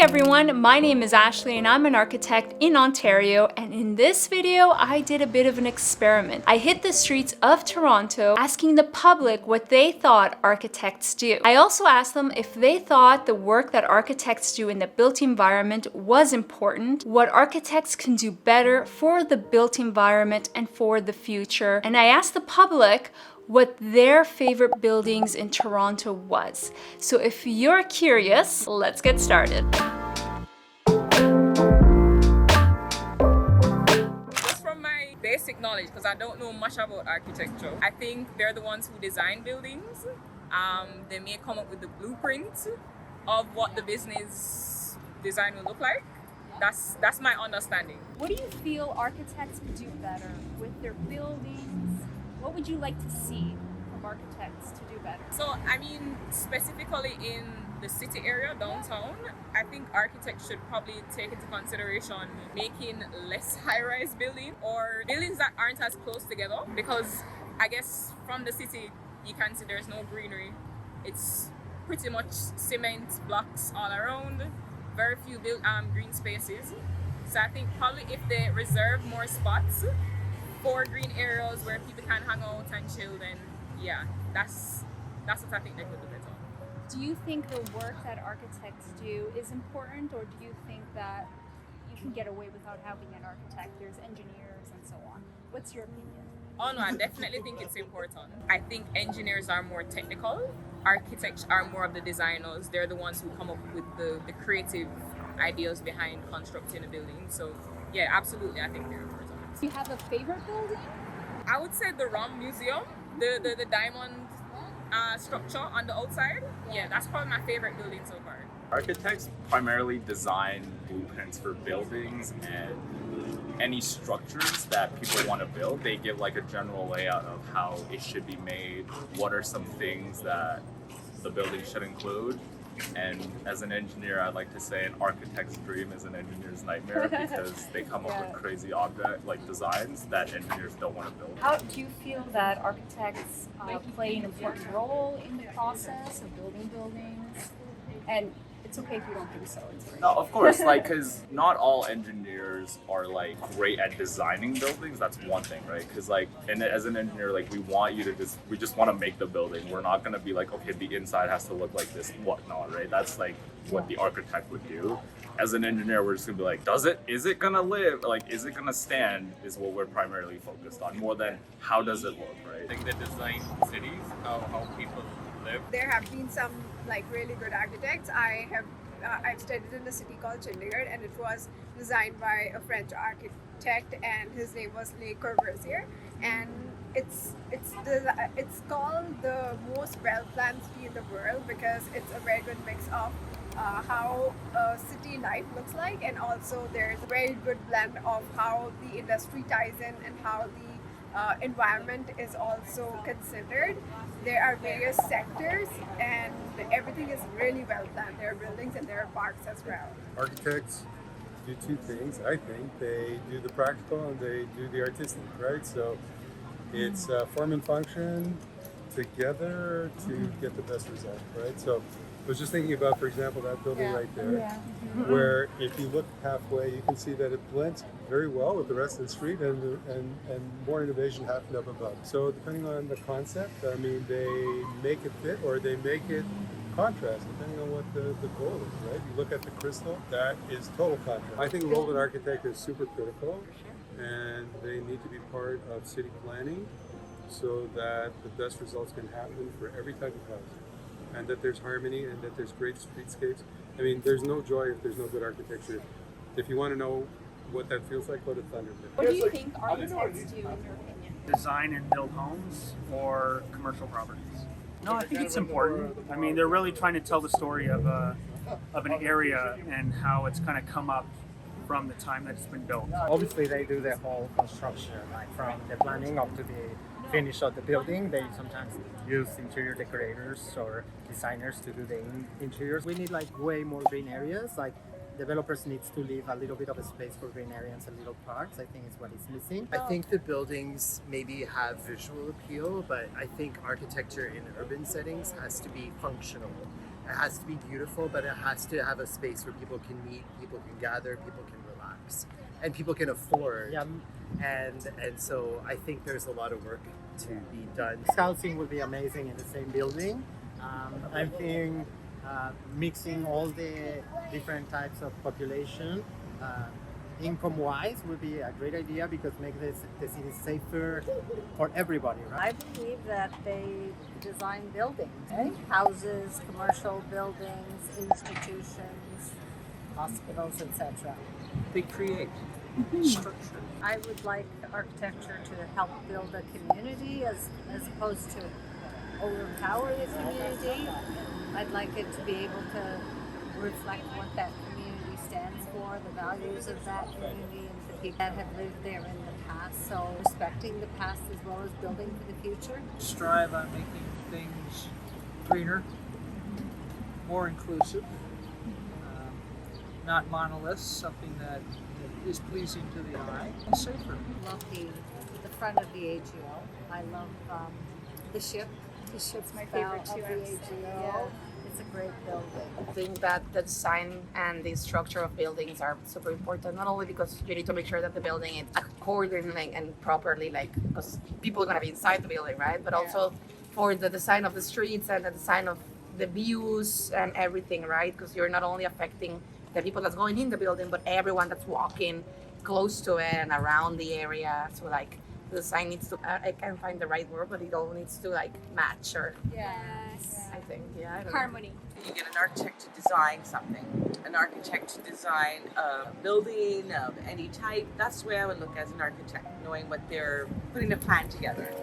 everyone, my name is Ashley and I'm an architect in Ontario, and in this video I did a bit of an experiment. I hit the streets of Toronto asking the public what they thought architects do. I also asked them if they thought the work that architects do in the built environment was important, what architects can do better for the built environment and for the future, and I asked the public what their favorite buildings in Toronto was. So if you're curious, let's get started. Just from my basic knowledge, because I don't know much about architecture, I think they're the ones who design buildings. They may come up with the blueprint of what the business design will look like. That's my understanding. What do you feel architects could do better with their buildings? What would you like to see from architects to do better? So, I mean, specifically in the city area, downtown, I think architects should probably take into consideration making less high-rise buildings or buildings that aren't as close together, because I guess from the city, you can see there's no greenery. It's pretty much cement blocks all around, very few green spaces. So I think probably if they reserve more spots for green areas where people can hang out and chill, then yeah, that's what I think they could do better. Do you think the work that architects do is important, or do you think that you can get away without having an architect? There's engineers and so on. What's your opinion? Oh no, I definitely think it's important. I think engineers are more technical. Architects are more of the designers. They're the ones who come up with the creative ideas behind constructing a building. So yeah, absolutely, I think they're important. Do you have a favorite building? I would say the ROM Museum, the diamond structure on the outside. Yeah, that's probably my favorite building so far. Architects primarily design blueprints for buildings and any structures that people want to build. They give like a general layout of how it should be made, what are some things that the building should include. And as an engineer, I'd like to say an architect's dream is an engineer's nightmare because they come up with crazy object like designs that engineers don't want to build. How do you feel that architects play an important role in the process of building buildings? And it's okay if you don't think so. It's great. No, of course, because not all engineers are like great at designing buildings. That's one thing, right? Because and as an engineer, we just want to make the building. We're not gonna be like, okay, the inside has to look like this, whatnot, right? That's like what the architect would do. As an engineer, we're just gonna be like, is it gonna live? Like, is it gonna stand? Is what we're primarily focused on, more than how does it look, right? I think they design cities, how people live. There have been some really good architects. I've studied in a city called Chandigarh, and it was designed by a French architect, and his name was Le Corbusier. And it's called the most well-planned city in the world because it's a very good mix of how city life looks like, and also there's a very good blend of how the industry ties in and how the environment is also considered. There are various sectors and everything is really well planned. There are buildings and there are parks as well. Architects do two things, I think. They do the practical and they do the artistic, right? So it's form and function together to get the best result, right? So I was just thinking about, for example, that building right there, where if you look halfway, you can see that it blends very well with the rest of the street and more innovation happened up above. So depending on the concept, I mean, they make it fit or they make it contrast, depending on what the goal is, right? You look at the crystal, that is total contrast. I think the role of an architect is super critical, and they need to be part of city planning so that the best results can happen for every type of house, and that there's harmony and that there's great streetscapes. I mean, there's no joy if there's no good architecture. If you want to know what that feels like, go to Thunderbird. What do you think architects do, in your opinion? Design and build homes or commercial properties? No, I think it's important. I mean, they're really trying to tell the story of an area and how it's kind of come up from the time that it's been built. Obviously, they do the whole construction, like from the planning up to the finish of the building. They sometimes use interior decorators or designers to do the interiors. We need way more green areas. Developers needs to leave a little bit of a space for green areas and little parks. I think is what is missing. I think the buildings maybe have visual appeal, but I think architecture in urban settings has to be functional. It has to be beautiful, but it has to have a space where people can meet, people can gather, people can relax, and people can afford. Yeah, And so I think there's a lot of work to be done. housing would be amazing in the same building. I think mixing all the different types of population, income-wise, would be a great idea because make the city safer for everybody, right? I believe that they design buildings, houses, commercial buildings, institutions, hospitals, etc. They create structure. I would like architecture to help build a community as opposed to overpower the community. I'd like it to be able to reflect what that community stands for, the values of that community, and the people that have lived there in the past. So respecting the past as well as building for the future. Strive on making things greener, more inclusive, not monoliths, something that is pleasing to the eye, and safer. Love the front of the AGO. I love the ship. The ship's my favorite too. Of the AGO. Yeah. It's a great building. I think that the design and the structure of buildings are super important, not only because you need to make sure that the building is accordingly and properly, like, because people are going to be inside the building, right? But also for the design of the streets and the design of the views and everything, right? Because you're not only affecting the people that's going in the building, but everyone that's walking close to it and around the area. So like the design needs to, I can't find the right word, but it all needs to like match or, Yes. I think, I don't know. Harmony. You get an architect to design something, an architect to design a building of any type. That's the way I would look as an architect, knowing what they're putting a plan together.